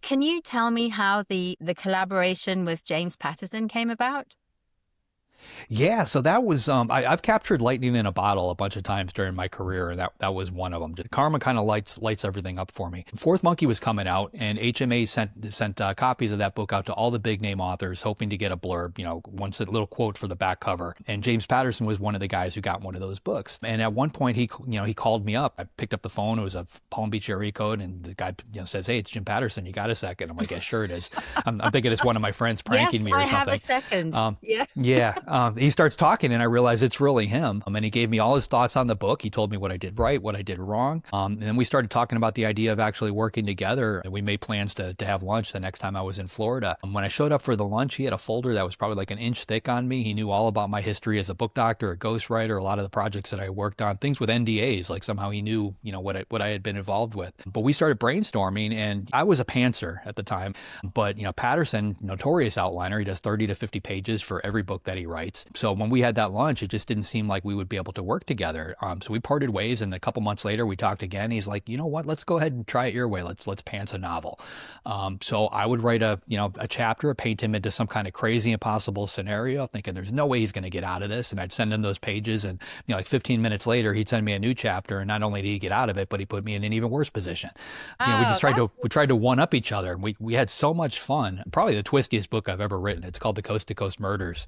Can you tell me how the collaboration with James Patterson came about? Yeah, so that was I've captured lightning in a bottle a bunch of times during my career, and that was one of them. Just karma kind of lights everything up for me. Fourth Monkey was coming out, and HMA sent copies of that book out to all the big name authors, hoping to get a blurb, once a little quote for the back cover. And James Patterson was one of the guys who got one of those books. And at one point, he called me up. I picked up the phone. It was a Palm Beach area code, and the guy says, "Hey, it's Jim Patterson. You got a second?" I'm like, "Yeah, sure it is." I'm thinking it's one of my friends pranking me or Yes, I have something. a second. Yeah. Yeah, he starts talking, and I realize it's really him. And he gave me all his thoughts on the book. He told me what I did right, what I did wrong. And then we started talking about the idea of actually working together. And we made plans to have lunch the next time I was in Florida. And when I showed up for the lunch, he had a folder that was probably like an inch thick on me. He knew all about my history as a book doctor, a ghostwriter, a lot of the projects that I worked on, things with NDAs. Like somehow he knew, what I had been involved with. But we started brainstorming, and I was a pantser at the time. But Patterson, notorious outliner, he does 30 to 50 pages for every book that he writes. So when we had that lunch, it just didn't seem like we would be able to work together. So we parted ways, and a couple months later, we talked again. He's like, "You know what? Let's go ahead and try it your way. Let's pants a novel." So I would write a chapter, paint him into some kind of crazy, impossible scenario, thinking there's no way he's going to get out of this. And I'd send him those pages, and like 15 minutes later, he'd send me a new chapter. And not only did he get out of it, but he put me in an even worse position. We just tried to one up each other, and we had so much fun. Probably the twistiest book I've ever written. It's called The Coast to Coast Murders.